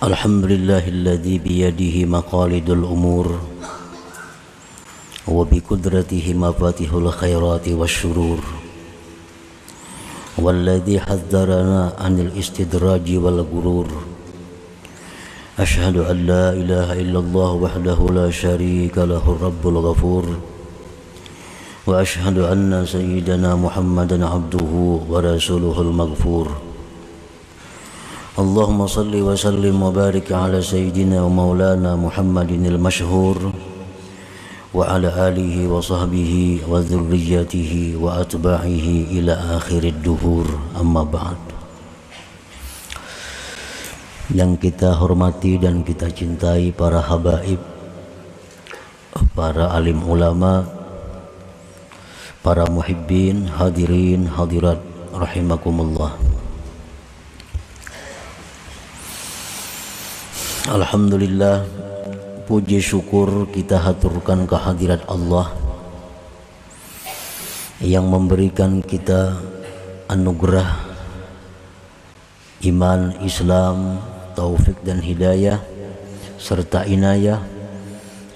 Alhamdulillahilladzi biyadihi maqalidul umur wa biqudratihi mafatihul khairati wasyurur walladzi hadzarana 'anil istidraji wal gurur. Asyhadu an la ilaha illallah wahdahu la syarika lahu rabbul ghafur wa asyhadu anna sayyidana Muhammadan 'abduhu wa rasuluhul maghfur. Allahumma salli wa sallim wa barik ala sayyidina wa maulana Muhammadinil masyhur wa ala alihi wa sahbihi wa dzurriyyatihi wa atba'ihi ila akhirid duhur, amma ba'd. Yang kita hormati dan kita cintai para habaib, para alim ulama, para muhibbin, hadirin hadirat rahimakumullah. Alhamdulillah, puji syukur kita haturkan kehadirat Allah yang memberikan kita anugerah iman, Islam, taufik dan hidayah serta inayah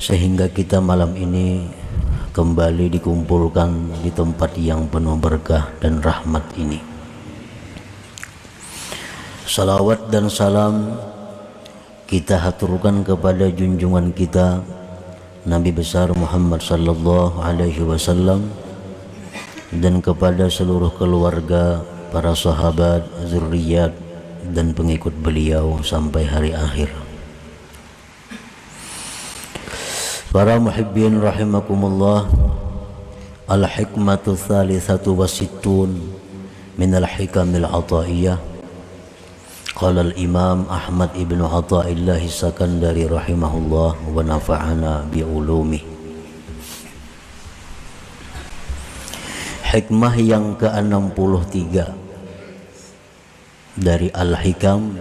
sehingga kita malam ini kembali dikumpulkan di tempat yang penuh berkah dan rahmat ini. Salawat dan salam kita haturkan kepada junjungan kita Nabi besar Muhammad sallallahu alaihi wasallam dan kepada seluruh keluarga, para sahabat, zurriyat dan pengikut beliau sampai hari akhir. Para muhibbin rahimakumullah, al-hikmatu tsalitsatu wasittun minal hikamil ataiyah. Qala al-Imam Ahmad ibn Athaillah As-Sakandari rahimahullah wa nafa'ana bi ulumi. Hikmah yang ke-63 dari Al-Hikam,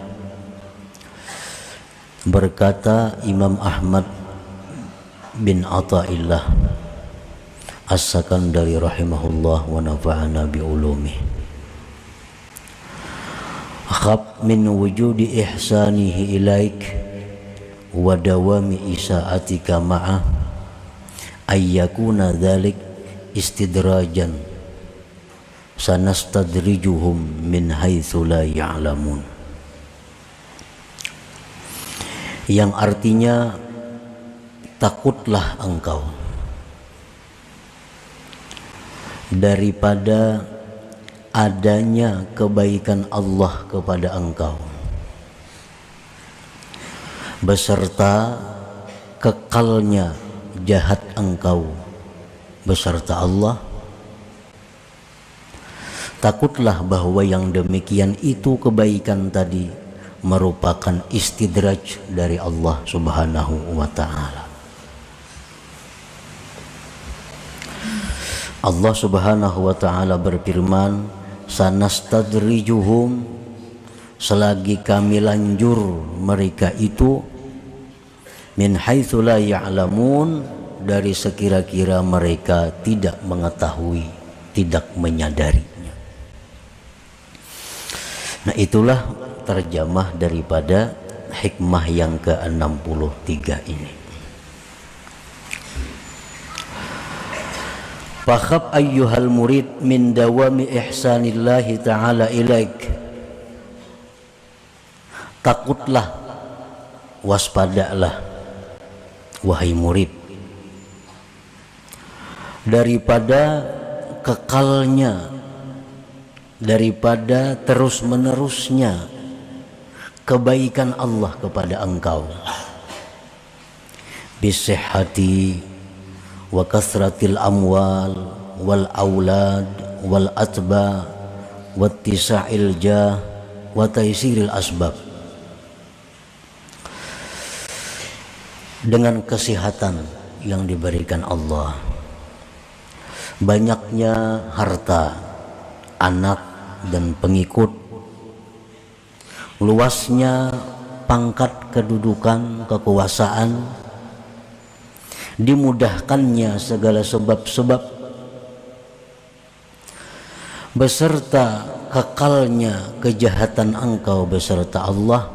berkata Imam Ahmad bin Athaillah As-Sakandari rahimahullah wa nafa'ana bi ulumi. Khab min wujudi ihsanihi ilaik wa dawami isa'atika ma'ah ayyakuna dhalik istidrajan sanastadrijuhum min haitsu la ya'lamun, yang artinya takutlah engkau daripada adanya kebaikan Allah kepada engkau beserta kekalnya jahat engkau beserta Allah. Takutlah bahwa yang demikian itu kebaikan tadi merupakan istidraj dari Allah Subhanahu wa ta'ala. Allah Subhanahu wa ta'ala berfirman, sanastadrijuhum, selagi kami lanjur mereka itu, min haitsu la ya'lamun, dari sekira-kira mereka tidak mengetahui, tidak menyadarinya. Nah, itulah terjemah daripada hikmah yang ke-63 ini. Fakhab ayyuhal murid min dawami ihsanillahi ta'ala ilaik. Takutlah, waspadalah wahai murid daripada kekalnya, daripada terus menerusnya kebaikan Allah kepada engkau, bisihhati wa kasratil amwal wal aulad wal atba wattisa'il jah wa taysiril asbab, dengan kesehatan yang diberikan Allah, banyaknya harta, anak dan pengikut, luasnya pangkat kedudukan, kekuasaan, dimudahkannya segala sebab-sebab, beserta kekalnya kejahatan engkau beserta Allah,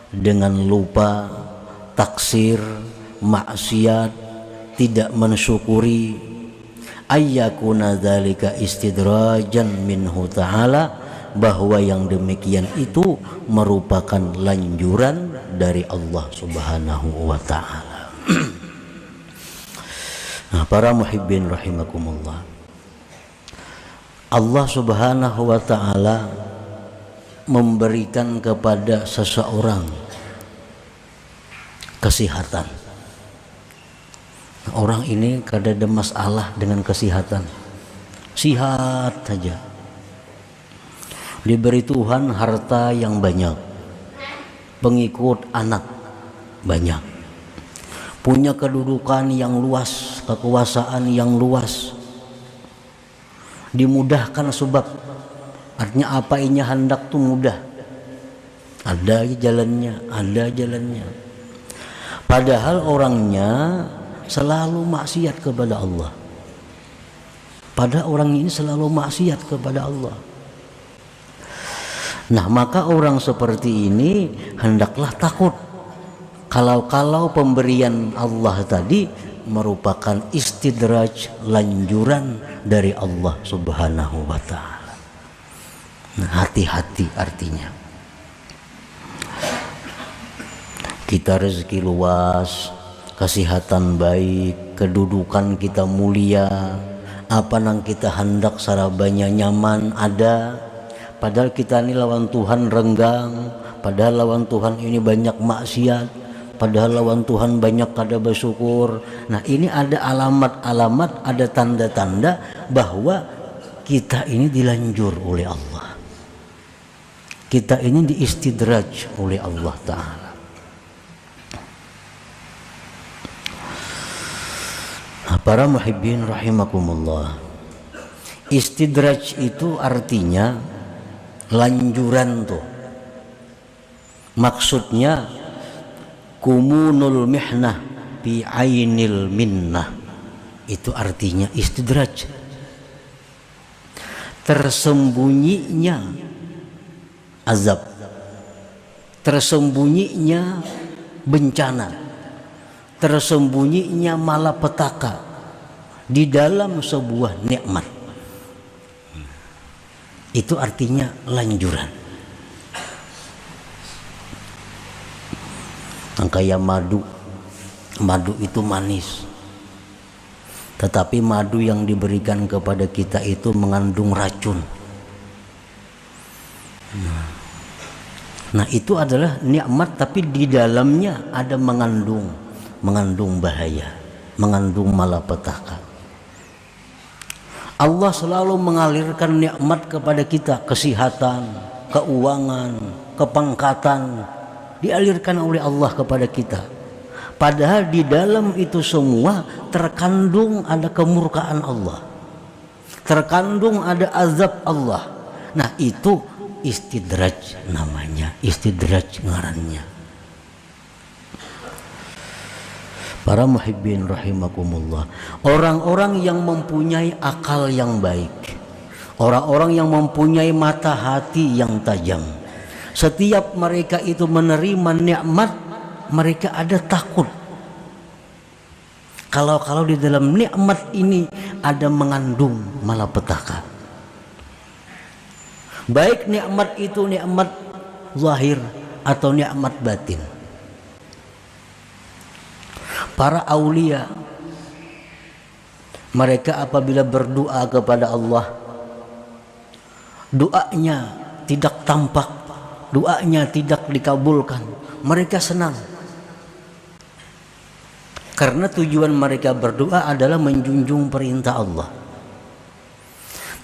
dengan lupa, taksir, maksiat, tidak mensyukuri, ayyakuna dzalika istidrajan minhu ta'ala, bahwa yang demikian itu merupakan lanjuran dari Allah Subhanahu wa ta'ala. Nah, para muhibbin rahimakumullah, Allah Subhanahu wa ta'ala memberikan kepada seseorang kesehatan. Orang ini kada ada masalah dengan kesehatan, sihat saja. Diberi Tuhan harta yang banyak, pengikut anak banyak, punya kedudukan yang luas, kekuasaan yang luas, dimudahkan sebab artinya apa ini hendak tuh mudah, ada jalannya, ada jalannya. Padahal orangnya selalu maksiat kepada Allah. Padahal orang ini selalu maksiat kepada Allah. Nah, maka orang seperti ini hendaklah takut kalau pemberian Allah tadi merupakan istidraj, lanjuran dari Allah Subhanahu wa ta'ala. Nah, hati-hati artinya. Kita rezeki luas, kesehatan baik, kedudukan kita mulia, apa nang kita hendak sarabanya nyaman ada. Padahal kita ini lawan Tuhan renggang, padahal lawan Tuhan ini banyak maksiat, padahal lawan Tuhan banyak kada bersyukur. Nah, ini ada alamat-alamat, ada tanda-tanda bahwa kita ini dilanjur oleh Allah, kita ini diistidraj oleh Allah Ta'ala. Nah, para muhibbin rahimakumullah, istidraj itu artinya lanjuran tuh. Maksudnya kumunul mihnah bi ainil minnah. Itu artinya istidraj. Tersembunyinya azab, tersembunyinya bencana, tersembunyinya malapetaka di dalam sebuah nikmat. Itu artinya lanjuran. Kayak madu itu manis, tetapi madu yang diberikan kepada kita itu mengandung racun. Nah, itu adalah nikmat, tapi di dalamnya ada mengandung bahaya, mengandung malapetaka. Allah selalu mengalirkan nikmat kepada kita, kesehatan, keuangan, kepangkatan, dialirkan oleh Allah kepada kita. Padahal di dalam itu semua terkandung ada kemurkaan Allah, terkandung ada azab Allah. Nah, itu istidraj namanya, istidraj ngarannya. Para muhibbin rahimakumullah, orang-orang yang mempunyai akal yang baik, orang-orang yang mempunyai mata hati yang tajam, setiap mereka itu menerima nikmat, mereka ada takut kalau di dalam nikmat ini ada mengandung malapetaka. Baik nikmat itu nikmat zahir atau nikmat batin. Para aulia, mereka apabila berdoa kepada Allah, doanya tidak tampak, doanya tidak dikabulkan, mereka senang. Karena tujuan mereka berdoa adalah menjunjung perintah Allah.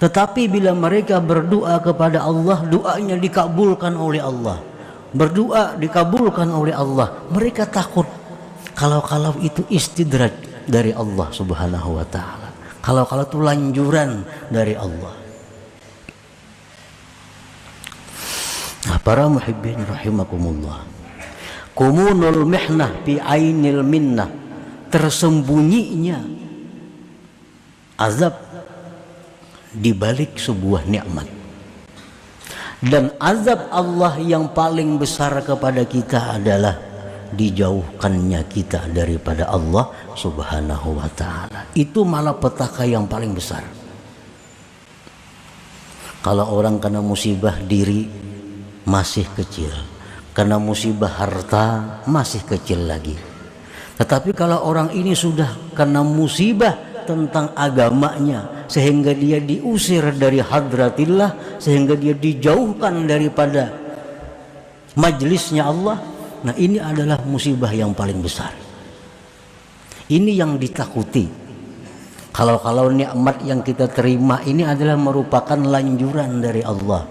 Tetapi bila mereka berdoa kepada Allah, doanya dikabulkan oleh Allah, berdoa dikabulkan oleh Allah, mereka takut kalau itu istidraj dari Allah Subhanahu wa ta'ala, kalau itu lanjuran dari Allah. Nah, para muhibbin rahimakumullah, kumunul mihnah bi ainil minnah, tersembunyinya azab di balik sebuah nikmat, Dan azab Allah yang paling besar kepada kita adalah dijauhkannya kita daripada Allah Subhanahu wa ta'ala. Itu malapetaka yang paling besar. Kalau orang kena musibah diri masih kecil, kena musibah harta masih kecil lagi. Tetapi kalau orang ini sudah kena musibah tentang agamanya, sehingga dia diusir dari hadratillah, sehingga dia dijauhkan daripada majelisnya Allah, nah ini adalah musibah yang paling besar. Ini yang ditakuti. Kalau nikmat yang kita terima ini adalah merupakan lanjuran dari Allah.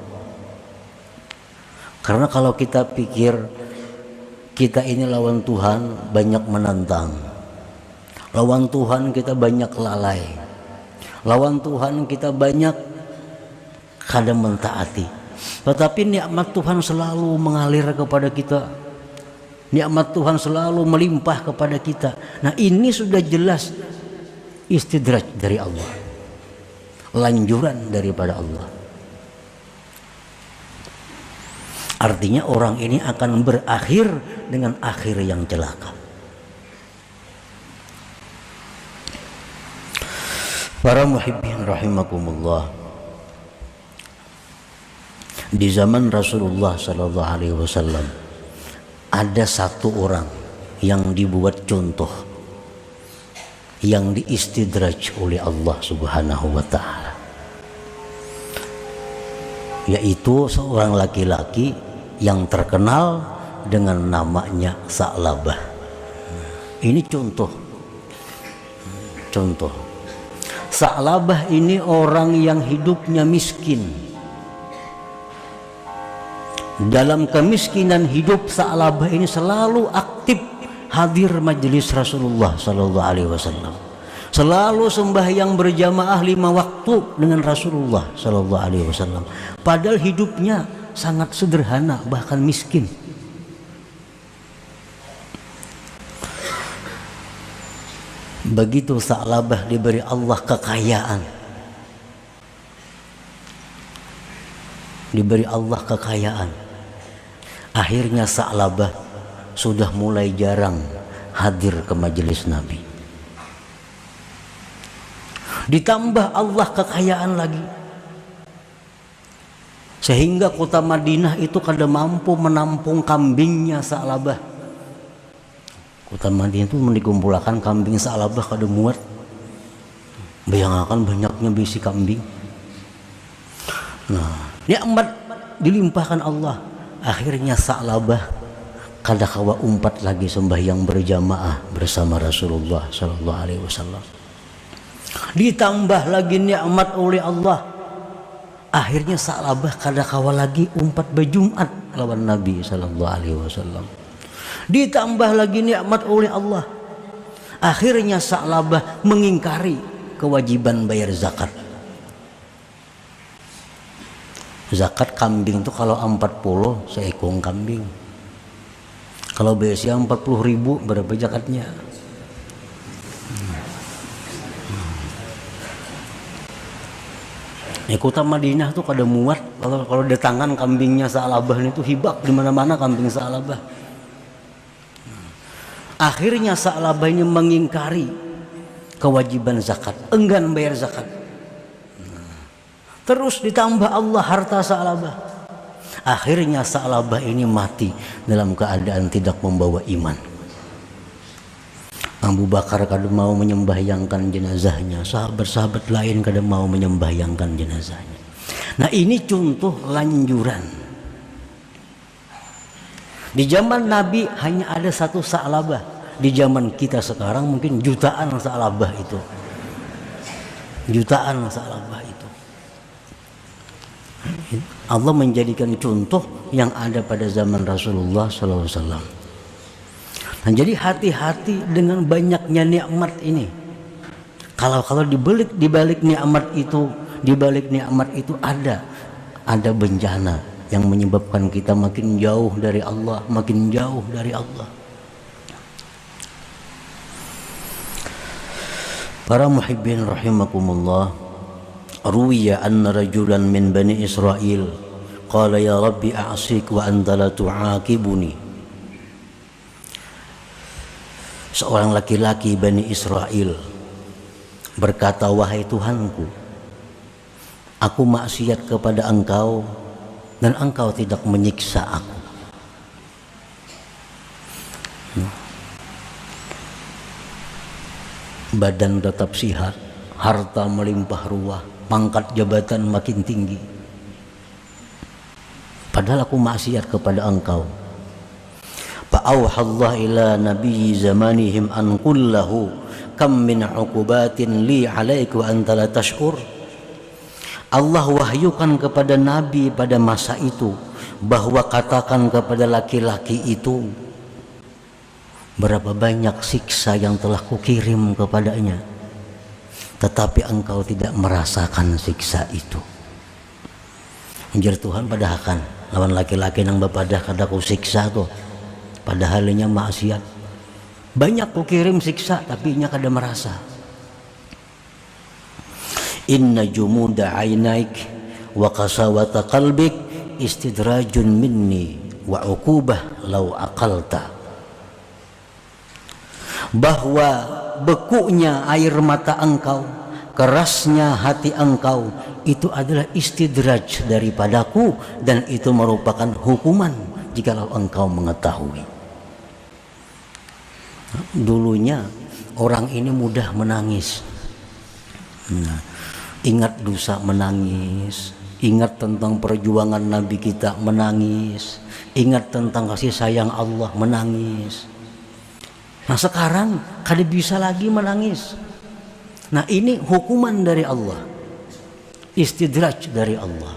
Karena kalau kita pikir kita ini lawan Tuhan, banyak menantang. Lawan Tuhan kita banyak lalai. Lawan Tuhan kita banyak kadang mentaati. Tetapi nikmat Tuhan selalu mengalir kepada kita. Nikmat Tuhan selalu melimpah kepada kita. Nah ini sudah jelas istidraj dari Allah, lanjuran daripada Allah. Artinya orang ini akan berakhir dengan akhir yang celaka. Para muhibbin rahimakumullah, di zaman Rasulullah sallallahu alaihi wasallam ada satu orang yang dibuat contoh, yang diistidraj oleh Allah Subhanahu wa ta'ala, yaitu seorang laki-laki yang terkenal dengan namanya Sa'labah. Ini contoh. Sa'labah ini orang yang hidupnya miskin. Dalam kemiskinan hidup, Sa'labah ini selalu aktif hadir majelis Rasulullah sallallahu alaihi wasallam. Selalu sembahyang berjamaah 5 waktu dengan Rasulullah sallallahu alaihi wasallam. Padahal hidupnya sangat sederhana, bahkan miskin. Begitu Sa'labah diberi Allah kekayaan, akhirnya Sa'labah sudah mulai jarang hadir ke majelis Nabi. Ditambah Allah kekayaan lagi, sehingga kota Madinah itu kada mampu menampung kambingnya Sa'labah. Kota Madinah itu dikumpulkan kambing Sa'labah kada muat. Bayangkan banyaknya bisi kambing. Nah, nikmat dilimpahkan Allah. Akhirnya Sa'labah kada kawa umpat lagi sembahyang berjamaah bersama Rasulullah sallallahu alaihi wasallam. Ditambah lagi nikmat oleh Allah, akhirnya Sa'labah kada kawa lagi umpat berjumat lawan Nabi sallallahu alaihi wasallam. Ditambah lagi nikmat oleh Allah, akhirnya Sa'labah mengingkari kewajiban bayar zakat. Zakat kambing itu kalau 40 seekor kambing. Kalau biasanya 40.000 berapa zakatnya? Kota Madinah tuh kada muat kalau datangan kambingnya Sa'labah itu hibak di mana-mana kambing Sa'labah. Akhirnya Sa'labah ini mengingkari kewajiban zakat, enggan bayar zakat. Terus ditambah Allah harta Sa'labah. Akhirnya Sa'labah ini mati dalam keadaan tidak membawa iman. Abu Bakar kada mau menyembahyangkan jenazahnya, sahabat-sahabat lain kada mau menyembahyangkan jenazahnya. Nah ini contoh lanjuran. Di zaman Nabi hanya ada satu Sa'labah. Di zaman kita sekarang mungkin jutaan Sa'labah itu. Jutaan Sa'labah itu. Allah menjadikan contoh yang ada pada zaman Rasulullah SAW. Nah, jadi hati-hati dengan banyaknya nikmat ini. Kalau di balik nikmat itu ada bencana yang menyebabkan kita makin jauh dari Allah, makin jauh dari Allah. Para muhibbin rahimakumullah, ruwiya anna rajulan min bani Israel faqala ya rabbi a'sik wa anta la tu'aqibuni. Seorang laki-laki Bani Israel berkata, wahai Tuhanku, aku maksiat kepada engkau dan engkau tidak menyiksa aku. Badan tetap sihat, harta melimpah ruah, pangkat jabatan makin tinggi, padahal aku maksiat kepada engkau. Fa'auhallah ila nabiyyi zamanihim an kullahu kam min uqubatin li alaika wa anta la tash'ur. Allah wahyukan kepada Nabi pada masa itu bahwa katakan kepada laki-laki itu, berapa banyak siksa yang telah kukirim kepadanya, tetapi engkau tidak merasakan siksa itu. Anjir Tuhan padahal kan lawan laki-laki nang bapadah kada ku siksa tuh, padahal nya maksiat. Banyak ku kirim siksa tapi nya kada merasa. Inna jumuda ainaik wa qasawata qalbik istidrajun minni wa uqubah law aqalta. Bahwa bekunya air mata engkau, kerasnya hati engkau, itu adalah istidraj daripadaku, dan itu merupakan hukuman jikalau engkau mengetahui. Dulunya orang ini mudah menangis. Ingat dosa menangis, ingat tentang perjuangan Nabi kita menangis, ingat tentang kasih sayang Allah menangis. Nah sekarang kada bisa lagi menangis. Nah ini hukuman dari Allah, istidraj dari Allah.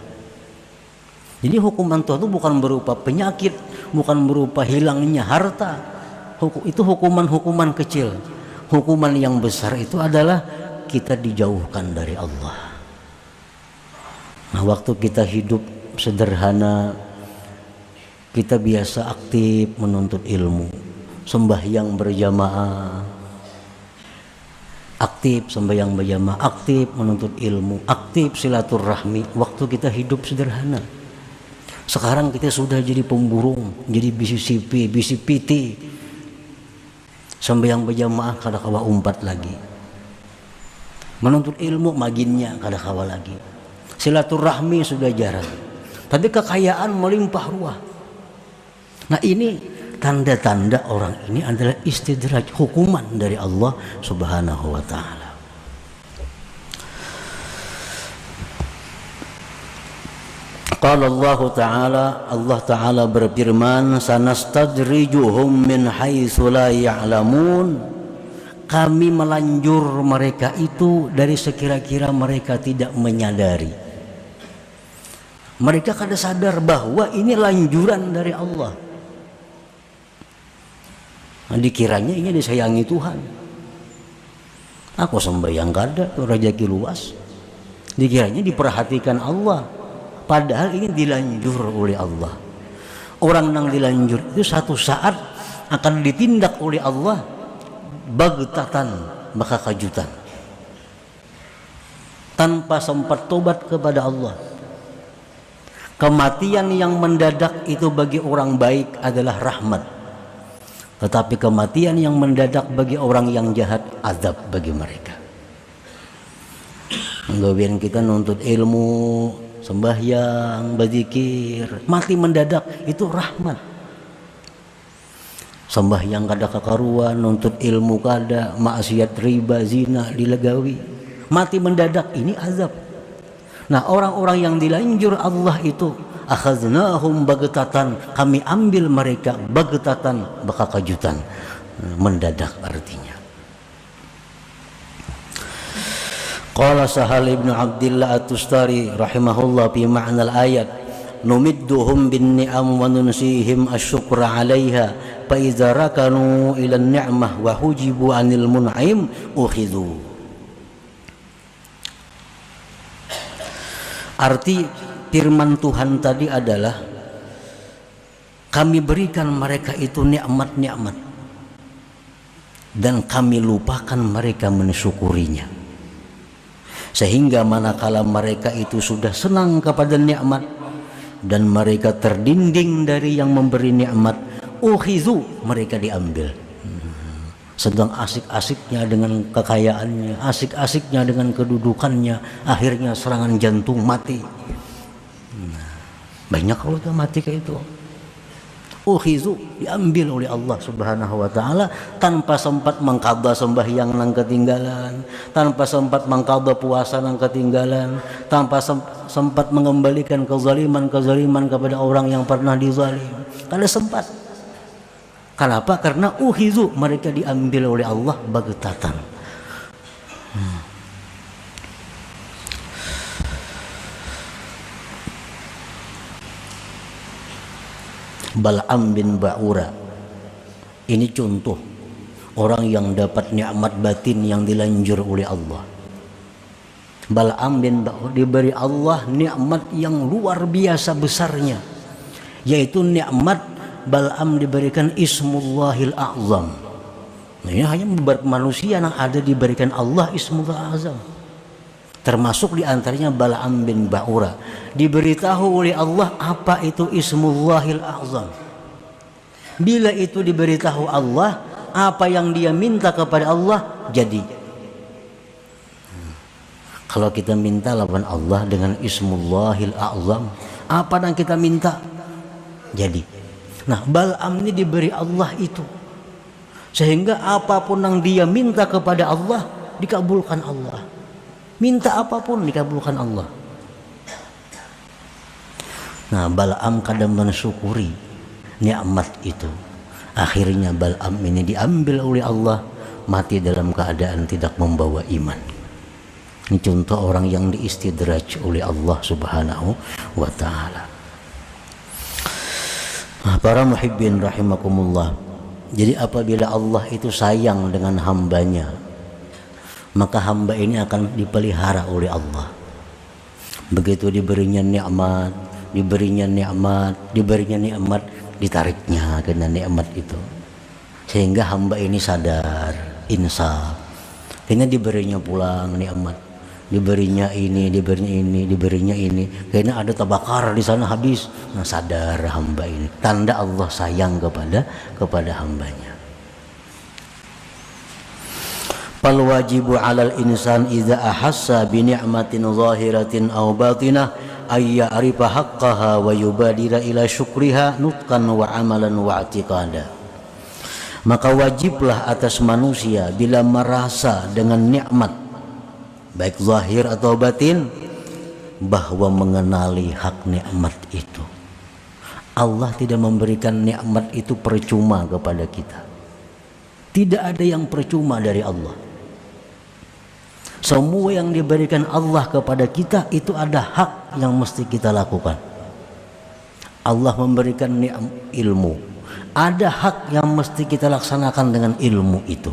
Jadi hukuman Tuhan itu bukan berupa penyakit, bukan berupa hilangnya harta. Itu hukuman-hukuman kecil. Hukuman yang besar itu adalah kita dijauhkan dari Allah. Nah waktu kita hidup sederhana, kita biasa aktif menuntut ilmu, sembahyang berjamaah, aktif sembahyang berjamaah, aktif menuntut ilmu, aktif silaturahmi waktu kita hidup sederhana. Sekarang kita sudah jadi pemburung, jadi bisi sipi, bisi piti. Sembahyang berjamaah kada kawa umpat lagi. Menuntut ilmu maginnya kada kawa lagi. Silaturahmi sudah jarang. Tapi kekayaan melimpah ruah. Nah ini tanda-tanda orang ini adalah istidraj, hukuman dari Allah Subhanahu wa ta'ala. Qala Allah Ta'ala berfirman, sanastadrijuhum min haitsu la ya'lamun. Kami melanjur mereka itu dari sekira-kira mereka tidak menyadari. Mereka kada sadar bahwa ini lanjuran dari Allah. Nah, dikiranya ini disayangi Tuhan. Aku sembahyang kada, rezeki luas. Dikiranya diperhatikan Allah. Padahal ini dilanjur oleh Allah. Orang yang dilanjur itu satu saat akan ditindak oleh Allah bagtatan, maka kajutan, tanpa sempat tobat kepada Allah. Kematian yang mendadak itu bagi orang baik adalah rahmat, tetapi kematian yang mendadak bagi orang yang jahat azab bagi mereka. Kemudian kita nuntut ilmu, sembahyang, berzikir, mati mendadak itu rahmat. Sembahyang kada kakaruan, nuntut ilmu kada, maksiat riba, zina dilegawi, mati mendadak ini azab. Nah orang-orang yang dilanjur Allah itu akhaznahum bagtatan, kami ambil mereka bagtatan, baka kajutan, mendadak artinya. Qala Sahal ibn Abdillah At-Tustari rahimahullah fi ma'na al-ayat, numidduhum bin ni'am wa nunsihim asyukra 'alaiha fa idza rakanu ila an-ni'mah wa hujibu 'anil mun'im ukhidhu. Arti firman Tuhan tadi adalah kami berikan mereka itu nikmat-nikmat dan kami lupakan mereka mensyukurinya. Sehingga manakala mereka itu sudah senang kepada nikmat, dan mereka terdinding dari yang memberi nikmat, ukhizu, mereka diambil. Sedang asik-asiknya dengan kekayaannya, asik-asiknya dengan kedudukannya, akhirnya serangan jantung, mati. Banyak kalau kita mati kayak itu. Ukhizu, diambil oleh Allah Subhanahu wa taala tanpa sempat mengqadha sembahyang nang ketinggalan, tanpa sempat mengqadha puasa nang ketinggalan, tanpa sempat mengembalikan kezaliman kepada orang yang pernah dizalim. Kada sempat. Kenapa? Karena ukhizu, mereka diambil oleh Allah baghtatan. Bal'am bin Ba'ura ini contoh orang yang dapat nikmat batin yang dilanjur oleh Allah. Bal'am bin Ba'ura diberi Allah nikmat yang luar biasa besarnya, yaitu nikmat Bal'am diberikan Ismullahil A'zam. Nah, ini hanya beberapa manusia yang ada diberikan Allah Ismullahil A'zam. Termasuk diantaranya Bal'am bin Ba'ura, diberitahu oleh Allah apa itu Ismullahil A'zam. Bila itu diberitahu Allah, apa yang dia minta kepada Allah jadi. Kalau kita minta lawan Allah dengan Ismullahil A'zam, apa yang kita minta jadi. Nah, Bal'am ini diberi Allah itu, sehingga apapun yang dia minta kepada Allah dikabulkan Allah. Minta apapun dikabulkan Allah. Nah, Bal'am kadang mensyukuri nikmat itu. Akhirnya Bal'am ini diambil oleh Allah, mati dalam keadaan tidak membawa iman. Ini contoh orang yang diistidraj oleh Allah Subhanahu wa taala. Nah, para muhibbin rahimakumullah. Jadi apabila Allah itu sayang dengan hambanya, maka hamba ini akan dipelihara oleh Allah. Begitu diberinya nikmat, ditariknya kena nikmat itu, sehingga hamba ini sadar, insaf. Kayaknya diberinya pulang nikmat, diberinya ini, kayaknya ada tabakar di sana habis. Nah, sadar hamba ini, tanda Allah sayang kepada hambanya. Fal wajibu 'alal insan idza ahassa bi ni'matin zahiratin aw batinah ay ya'rifa haqqaha wa yubadira ila syukriha nutqan wa amalan wa i'tiqada. Maka wajiblah atas manusia bila merasa dengan nikmat baik zahir atau batin, bahwa mengenali hak nikmat itu. Allah tidak memberikan nikmat itu percuma kepada kita. Tidak ada yang percuma dari Allah. Semua yang diberikan Allah kepada kita itu ada hak yang mesti kita lakukan. Allah memberikan ilmu, ada hak yang mesti kita laksanakan dengan ilmu itu.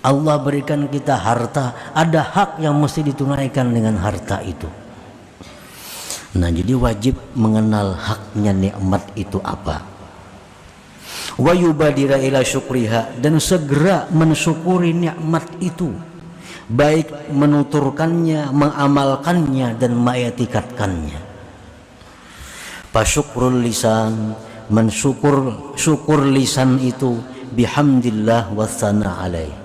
Allah berikan kita harta, ada hak yang mesti ditunaikan dengan harta itu. Nah, jadi wajib mengenal haknya nikmat itu apa. Wa yubadira ila syukriha, dan segera mensyukuri nikmat itu, baik menuturkannya, mengamalkannya, dan mengetikatkannya. Fasyukrul lisan, syukur lisan itu bihamdillah wa tsana alaih.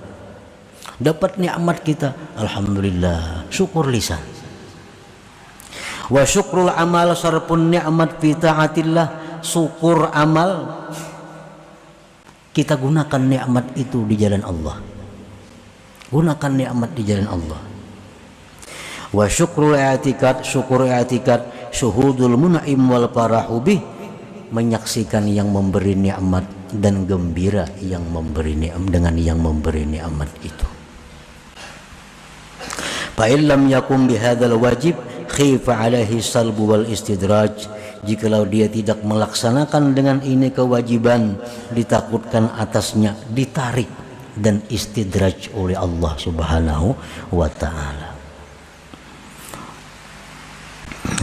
Dapat nikmat kita, alhamdulillah, syukur lisan. Wa syukrul amal, sarpun nikmat fi taatillah, syukur amal, kita gunakan nikmat itu di jalan Allah. Gunakan nikmat di jalan Allah. Wa syukrul i'tikad, syukur i'tikad, syuhudul mun'im wal farahu bih, menyaksikan yang memberi nikmat dan gembira yang memberi nikmat dengan yang memberi nikmat itu. Fa illam yakum bihadzal wajib khifa alaihi salbu wal istidraj, jikalau dia tidak melaksanakan dengan ini kewajiban, ditakutkan atasnya ditarik dan istidraj oleh Allah Subhanahu wa ta'ala.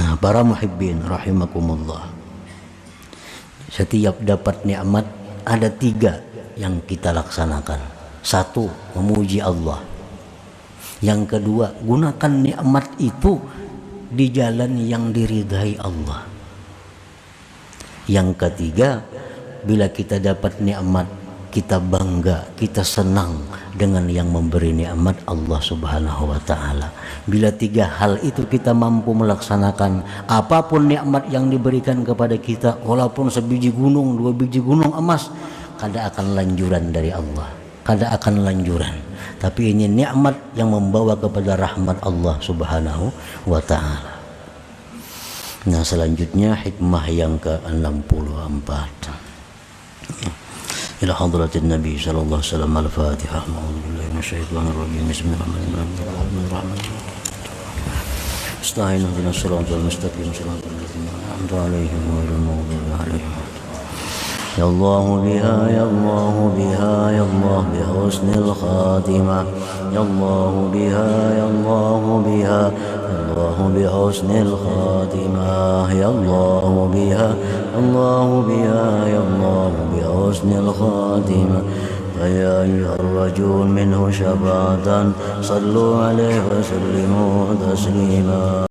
Nah, para muhibbin rahimakumullah, setiap dapat nikmat ada 3 yang kita laksanakan. 1, memuji Allah. Yang kedua, gunakan nikmat itu di jalan yang diridhai Allah. Yang ketiga, bila kita dapat nikmat, kita bangga, kita senang dengan yang memberi nikmat Allah Subhanahu wa taala. Bila tiga hal itu kita mampu melaksanakan, apapun nikmat yang diberikan kepada kita, walaupun sebiji gunung, 2 biji gunung emas, kada akan lanjuran dari Allah, kada akan lanjuran. Tapi ini nikmat yang membawa kepada rahmat Allah Subhanahu wa taala. Nah, selanjutnya hikmah yang ke-64. Ila hadratin Nabi sallallahu alaihi wasallam al-Fatihah. A'udzubillahi minasyaitonir rajim. Bismillahirrahmanirrahim. Astaghfirullahaladzim ihdinas siratal mustaqim siratal ladzina an'amta 'alaihim ghairil maghdubi 'alaihim. Ya Allah biha ya Allah biha ya Allah bi husnil khatimah. Ya Allah biha ya Allah biha Allah bi husnil khatimah. Ya Allah biha Allah biha ya Allah bi husnil khatimah. Ya ayyuhar rajul minhu syafa'atan sallu alaihi wa sallimu taslima.